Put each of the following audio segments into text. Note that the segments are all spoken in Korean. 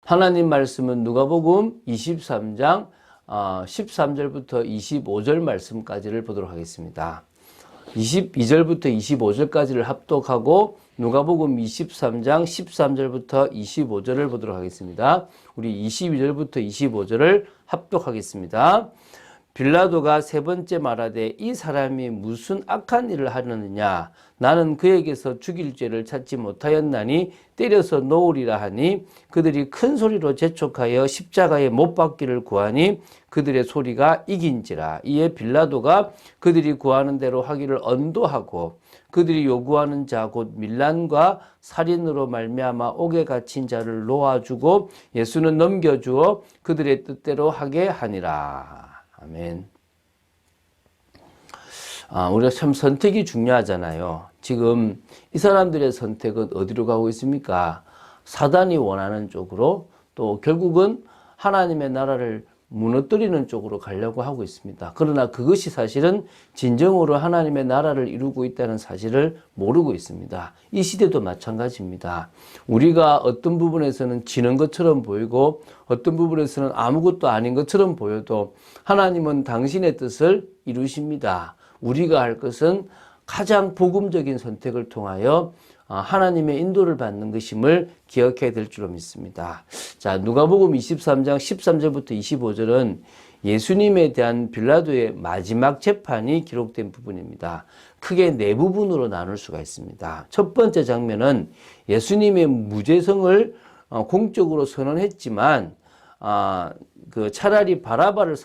하나님 말씀은 누가복음 23장 13절부터 25절 말씀까지를 보도록 하겠습니다. 22절부터 25절까지를 합독하고 누가복음 23장 13절부터 25절을 보도록 하겠습니다. 우리 22절부터 25절을 합독하겠습니다. 빌라도가 세 번째 말하되 이 사람이 무슨 악한 일을 하느냐 나는 그에게서 죽일 죄를 찾지 못하였나니 때려서 놓으리라 하니 그들이 큰 소리로 재촉하여 십자가에 못 박기를 구하니 그들의 소리가 이긴지라. 이에 빌라도가 그들이 구하는 대로 하기를 언도하고 그들이 요구하는 자 곧 밀란과 살인으로 말미암아 옥에 갇힌 자를 놓아주고 예수는 넘겨주어 그들의 뜻대로 하게 하니라. 아멘. 우리가 참 선택이 중요하잖아요. 지금 이 사람들의 선택은 어디로 가고 있습니까? 사단이 원하는 쪽으로, 또 결국은 하나님의 나라를 무너뜨리는 쪽으로 가려고 하고 있습니다. 그러나 그것이 사실은 진정으로 하나님의 나라를 이루고 있다는 사실을 모르고 있습니다. 이 시대도 마찬가지입니다. 우리가 어떤 부분에서는 지는 것처럼 보이고 어떤 부분에서는 아무것도 아닌 것처럼 보여도 하나님은 당신의 뜻을 이루십니다. 우리가 할 것은 가장 복음적인 선택을 통하여 하나님의 인도를 받는 것임을 기억해야 될 줄로 믿습니다. 자, 누가복음 23장 13절부터 25절은 예수님에 대한 빌라도의 마지막 재판이 기록된 부분입니다. 크게 네 부분으로 나눌 수가 있습니다. 첫 번째 장면은 예수님의 무죄성을 공적으로 선언했지만 차라리 바라바를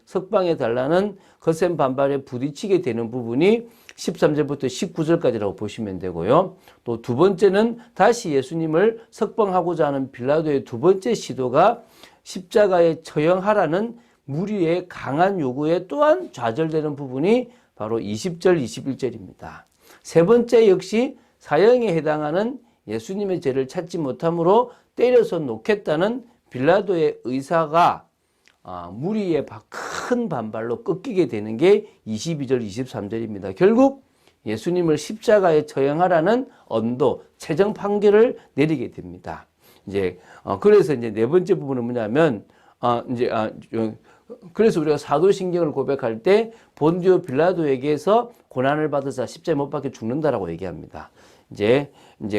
석방해 달라는 거센 반발에 부딪히게 되는 부분이 13절부터 19절까지라고 보시면 되고요. 또 두 번째는 다시 예수님을 석방하고자 하는 빌라도의 두 번째 시도가 십자가에 처형하라는 무리의 강한 요구에 또한 좌절되는 부분이 바로 20절, 21절입니다. 세 번째 역시 사형에 해당하는 예수님의 죄를 찾지 못함으로 때려서 놓겠다는 빌라도의 의사가 무리의 큰 반발로 꺾이게 되는 게 22절, 23절입니다. 결국 예수님을 십자가에 처형하라는 언도, 최종 판결을 내리게 됩니다. 그래서 네 번째 부분은 뭐냐면, 그래서 우리가 사도신경을 고백할 때 본디오 빌라도에게서 고난을 받으사 십자가에 못 박혀 죽는다라고 얘기합니다.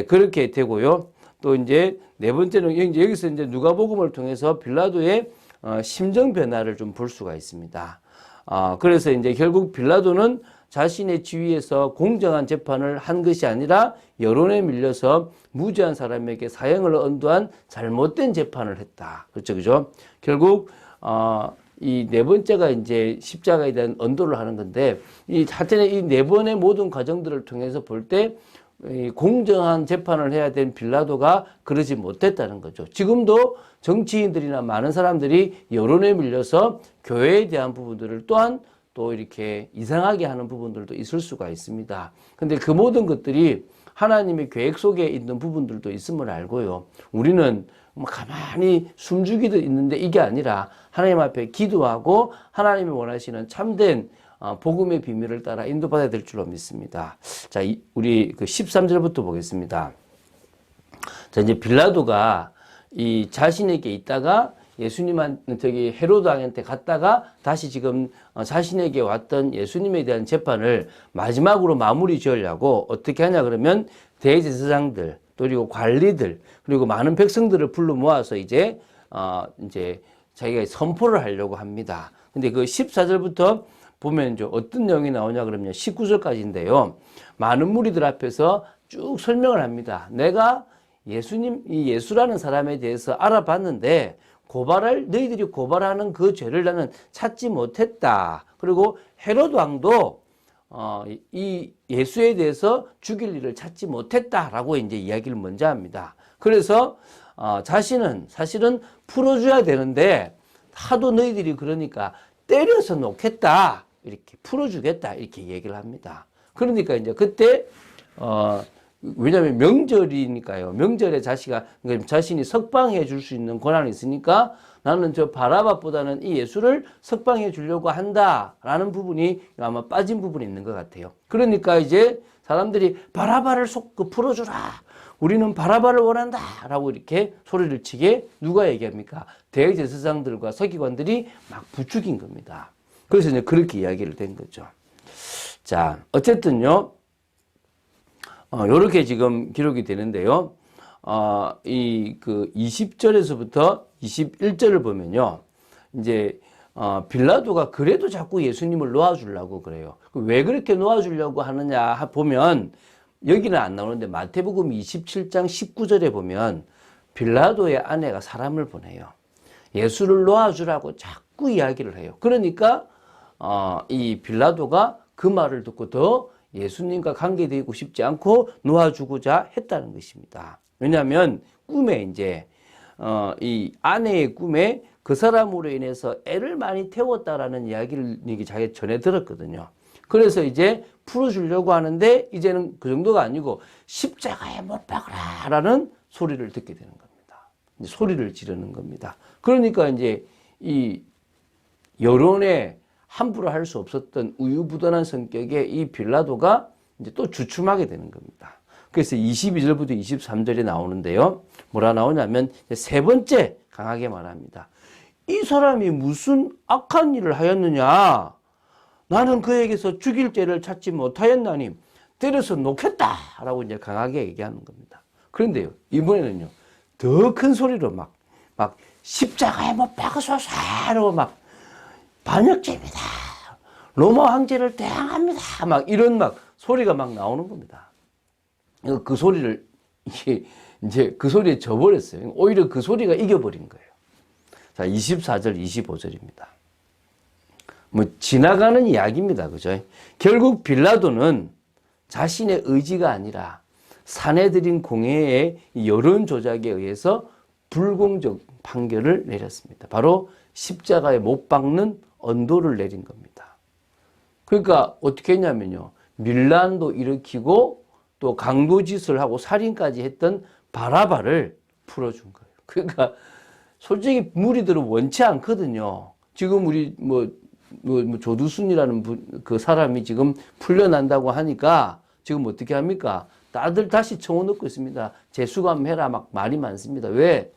그렇게 되고요. 또 네 번째는 여기서 누가복음을 통해서 빌라도의 심정 변화를 좀 볼 수가 있습니다. 그래서 결국 빌라도는 자신의 지위에서 공정한 재판을 한 것이 아니라 여론에 밀려서 무죄한 사람에게 사형을 언도한 잘못된 재판을 했다. 그죠? 결국 이 네 번째가 십자가에 대한 언도를 하는 건데, 하여튼 이 네 번의 모든 과정들을 통해서 볼 때 공정한 재판을 해야 된 빌라도가 그러지 못했다는 거죠. 지금도 정치인들이나 많은 사람들이 여론에 밀려서 교회에 대한 부분들을 또한 또 이렇게 이상하게 하는 부분들도 있을 수가 있습니다. 근데 그 모든 것들이 하나님의 계획 속에 있는 부분들도 있음을 알고요. 우리는 가만히 숨죽이도 있는데 이게 아니라 하나님 앞에 기도하고 하나님이 원하시는 참된 복음의 비밀을 따라 인도받아야 될 줄로 믿습니다. 자, 우리 13절부터 보겠습니다. 자, 빌라도가 이 자신에게 있다가 예수님한테 헤로드 왕한테 갔다가 다시 지금 자신에게 왔던 예수님에 대한 재판을 마지막으로 마무리 지으려고 어떻게 하냐 그러면 대제사장들 또 그리고 관리들 그리고 많은 백성들을 불러 모아서 자기가 선포를 하려고 합니다. 근데 그 14절부터 보면 어떤 내용이 나오냐 그러면 19절까지인데요. 많은 무리들 앞에서 쭉 설명을 합니다. 내가 예수라는 사람에 대해서 알아봤는데 너희들이 고발하는 그 죄를 나는 찾지 못했다. 그리고 헤로드 왕도 이 예수에 대해서 죽일 일을 찾지 못했다라고 이야기를 먼저 합니다. 그래서 자신은 사실은 풀어줘야 되는데 하도 너희들이 그러니까 때려서 놓겠다. 이렇게 풀어주겠다. 이렇게 얘기를 합니다. 그러니까 그때 왜냐하면 명절이니까요. 명절에 자신이 석방해 줄 수 있는 권한이 있으니까 나는 저 바라바보다는 이 예수를 석방해 주려고 한다라는 부분이 아마 빠진 부분이 있는 것 같아요. 그러니까 사람들이 바라바를 풀어주라. 우리는 바라바를 원한다 라고 이렇게 소리를 치게 누가 얘기합니까? 대제사장들과 서기관들이 막 부추긴 겁니다. 그래서 이제 그렇게 이야기를 된 거죠. 자, 어쨌든요, 요렇게 지금 기록이 되는데요. 이 20절에서부터 21절을 보면요. 이제, 빌라도가 그래도 자꾸 예수님을 놓아주려고 그래요. 왜 그렇게 놓아주려고 하느냐 보면, 여기는 안 나오는데 마태복음 27장 19절에 보면 빌라도의 아내가 사람을 보내요. 예수를 놓아주라고 자꾸 이야기를 해요. 그러니까, 이 빌라도가 그 말을 듣고 더 예수님과 관계되고 싶지 않고 놓아주고자 했다는 것입니다. 왜냐하면 꿈에 이제 이 아내의 꿈에 그 사람으로 인해서 애를 많이 태웠다라는 이야기를 자기가 전해 들었거든요. 그래서 이제 풀어주려고 하는데 이제는 그 정도가 아니고 십자가에 못 박으라라는 소리를 듣게 되는 겁니다. 이제 소리를 지르는 겁니다. 그러니까 이제 이 여론에 함부로 할 수 없었던 우유부단한 성격의 이 빌라도가 이제 또 주춤하게 되는 겁니다. 그래서 22절부터 23절에 나오는데요. 뭐라 나오냐면 세 번째 강하게 말합니다. 이 사람이 무슨 악한 일을 하였느냐? 나는 그에게서 죽일 죄를 찾지 못하였나니 때려서 놓겠다 라고 이제 강하게 얘기하는 겁니다. 그런데요, 이번에는요, 더 큰 소리로 막 십자가에 못 박으소서 막 반역죄입니다. 로마 황제를 대항합니다. 막 이런 소리가 막 나오는 겁니다. 그 소리를 이제 그 소리에 져버렸어요. 오히려 그 소리가 이겨버린 거예요. 자, 24절, 25절입니다. 뭐 지나가는 이야기입니다. 그죠? 결국 빌라도는 자신의 의지가 아니라 사내들인 공회의 여론 조작에 의해서 불공정 판결을 내렸습니다. 바로 십자가에 못 박는 언도를 내린 겁니다. 그러니까 어떻게 했냐면요. 밀란도 일으키고 또 강도짓을 하고 살인까지 했던 바라바를 풀어준 거예요. 그러니까 솔직히 무리들은 원치 않거든요. 지금 우리 조두순이라는 그 사람이 지금 풀려난다고 하니까 지금 어떻게 합니까? 다들 다시 청원 넣고 있습니다. 재수감해라 막 말이 많습니다. 왜?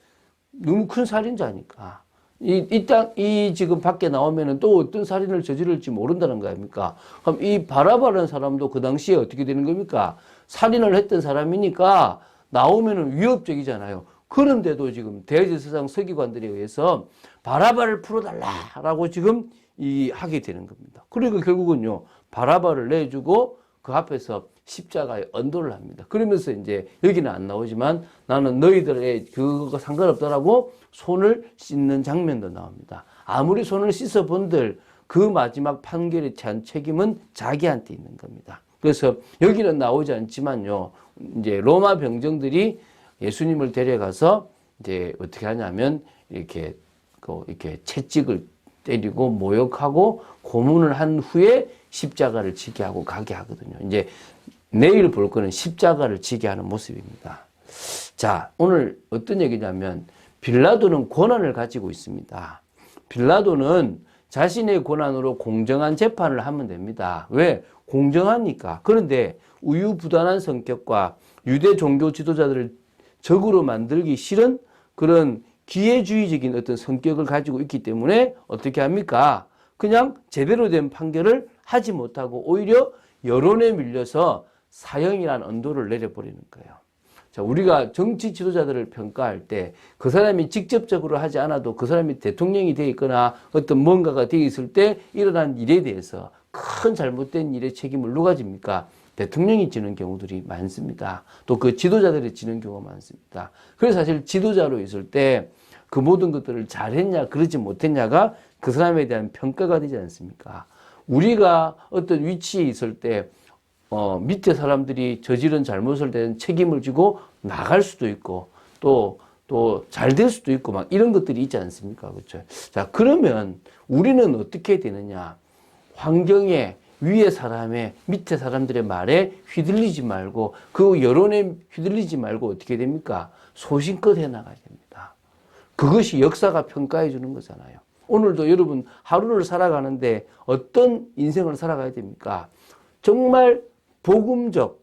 너무 큰 살인자니까. 이 지금 밖에 나오면은 또 어떤 살인을 저지를지 모른다는 거 아닙니까? 그럼 이 바라바라는 사람도 그 당시에 어떻게 되는 겁니까? 살인을 했던 사람이니까 나오면은 위협적이잖아요. 그런데도 지금 대제사장 서기관들에 의해서 바라바를 풀어달라라고 지금 하게 되는 겁니다. 그러니까 결국은요, 바라바를 내주고 그 앞에서 십자가에 언도를 합니다. 그러면서 이제 여기는 안 나오지만 나는 너희들의 그거 상관없더라고 손을 씻는 장면도 나옵니다. 아무리 손을 씻어 본들 그 마지막 판결에 대한 책임은 자기한테 있는 겁니다. 그래서 여기는 나오지 않지만요, 이제 로마 병정들이 예수님을 데려가서 이제 어떻게 하냐면 이렇게 채찍을 때리고 모욕하고 고문을 한 후에 십자가를 지게 하고 가게 하거든요. 이제 내일 볼 거는 십자가를 지게 하는 모습입니다. 자, 오늘 어떤 얘기냐면 빌라도는 권한을 가지고 있습니다. 빌라도는 자신의 권한으로 공정한 재판을 하면 됩니다. 왜? 공정하니까. 그런데 우유부단한 성격과 유대 종교 지도자들을 적으로 만들기 싫은 그런 기회주의적인 어떤 성격을 가지고 있기 때문에 어떻게 합니까? 그냥 제대로 된 판결을 하지 못하고 오히려 여론에 밀려서 사형이라는 언도를 내려버리는 거예요. 자, 우리가 정치 지도자들을 평가할 때 그 사람이 직접적으로 하지 않아도 그 사람이 대통령이 되어 있거나 어떤 뭔가가 되어 있을 때 일어난 일에 대해서 큰 잘못된 일의 책임을 누가 집니까? 대통령이 지는 경우들이 많습니다. 또 그 지도자들이 지는 경우가 많습니다. 그래서 사실 지도자로 있을 때 그 모든 것들을 잘했냐 그러지 못했냐가 그 사람에 대한 평가가 되지 않습니까? 우리가 어떤 위치에 있을 때 밑에 사람들이 저지른 잘못을 대한 책임을 지고 나갈 수도 있고 또 잘 될 수도 있고 막 이런 것들이 있지 않습니까? 그렇죠? 자, 그러면 우리는 어떻게 되느냐? 환경에 위에 사람의 밑에 사람들의 말에 휘둘리지 말고 그 여론에 휘둘리지 말고 어떻게 됩니까? 소신껏 해나가야 됩니다. 그것이 역사가 평가해 주는 거잖아요. 오늘도 여러분 하루를 살아가는데 어떤 인생을 살아가야 됩니까? 정말 복음적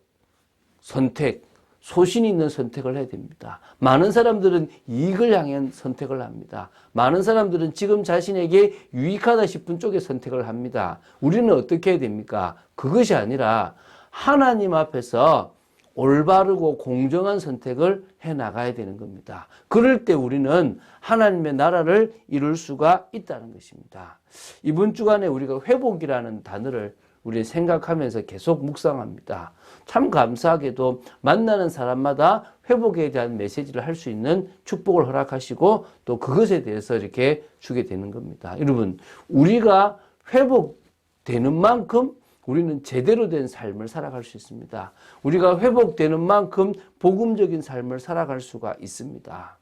선택, 소신이 있는 선택을 해야 됩니다. 많은 사람들은 이익을 향한 선택을 합니다. 많은 사람들은 지금 자신에게 유익하다 싶은 쪽의 선택을 합니다. 우리는 어떻게 해야 됩니까? 그것이 아니라 하나님 앞에서 올바르고 공정한 선택을 해 나가야 되는 겁니다. 그럴 때 우리는 하나님의 나라를 이룰 수가 있다는 것입니다. 이번 주간에 우리가 회복이라는 단어를 우리 생각하면서 계속 묵상합니다. 참 감사하게도 만나는 사람마다 회복에 대한 메시지를 할 수 있는 축복을 허락하시고 또 그것에 대해서 이렇게 주게 되는 겁니다. 여러분, 우리가 회복되는 만큼 우리는 제대로 된 삶을 살아갈 수 있습니다. 우리가 회복되는 만큼 복음적인 삶을 살아갈 수가 있습니다.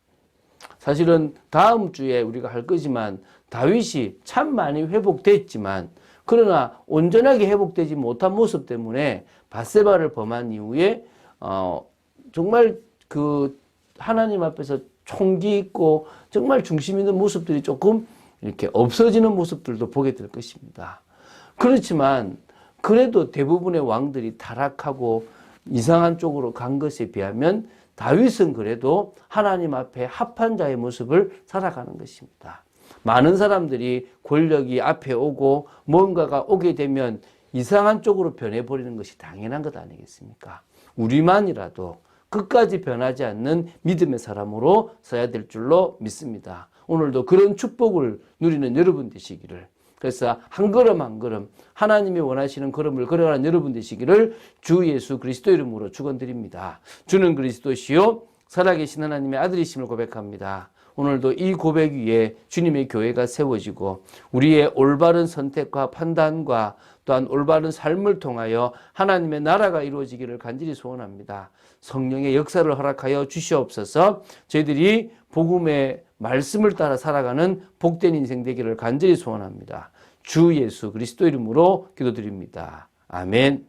사실은 다음 주에 우리가 할 거지만 다윗이 참 많이 회복됐지만 그러나 온전하게 회복되지 못한 모습 때문에 밧세바를 범한 이후에 정말 그 하나님 앞에서 총기 있고 정말 중심 있는 모습들이 조금 이렇게 없어지는 모습들도 보게 될 것입니다. 그렇지만 그래도 대부분의 왕들이 타락하고 이상한 쪽으로 간 것에 비하면 다윗은 그래도 하나님 앞에 합한 자의 모습을 살아가는 것입니다. 많은 사람들이 권력이 앞에 오고 뭔가가 오게 되면 이상한 쪽으로 변해버리는 것이 당연한 것 아니겠습니까? 우리만이라도 끝까지 변하지 않는 믿음의 사람으로 서야 될 줄로 믿습니다. 오늘도 그런 축복을 누리는 여러분 되시기를, 그래서 한 걸음 한 걸음 하나님이 원하시는 걸음을 걸어가는 여러분 되시기를 주 예수 그리스도 이름으로 축원드립니다. 주는 그리스도시요 살아계신 하나님의 아들이심을 고백합니다. 오늘도 이 고백 위에 주님의 교회가 세워지고 우리의 올바른 선택과 판단과 또한 올바른 삶을 통하여 하나님의 나라가 이루어지기를 간절히 소원합니다. 성령의 역사를 허락하여 주시옵소서. 저희들이 복음의 말씀을 따라 살아가는 복된 인생 되기를 간절히 소원합니다. 주 예수 그리스도 이름으로 기도드립니다. 아멘.